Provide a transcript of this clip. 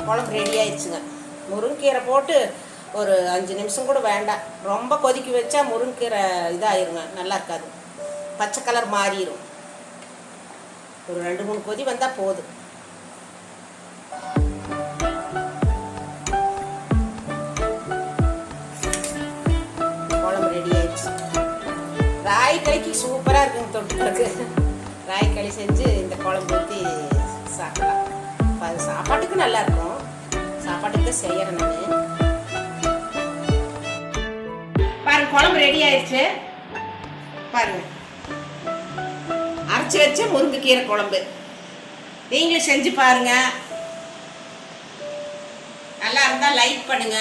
குழம்பு ரெடி ஆயிடுச்சுங்க. முருங்கைக்கீரை போட்டு ஒரு 5 நிமிஷம் கூட வேண்டாம். ரொம்ப கொதிக்க வச்சா முருங்கைக்கீரை இதாகிருங்க, நல்லா இருக்காது, பச்சை கலர் மாறிடும். ஒரு 2-3 கொதி வந்தால் போதும். குழம்பு ரெடி ஆயிடுச்சு. ராய்க்களிக்கு சூப்பராக இருக்குங்க தொட்டுக்கு. ராய்க்களி செஞ்சு இந்த குழம்பு ஊற்றி சாப்பிடலாம். அது சாப்பாட்டுக்கு நல்லா இருக்கும். சாப்பாட்டுக்கு தான் செய்யறேன் நான். பாருங்க, குழம்பு ரெடி ஆயிடுச்சு. பாருங்க, அரைச்சி வச்ச முருங்கைக்கீரை குழம்பு. நீங்களும் செஞ்சு பாருங்க. நல்லா இருந்தால் லைக் பண்ணுங்க.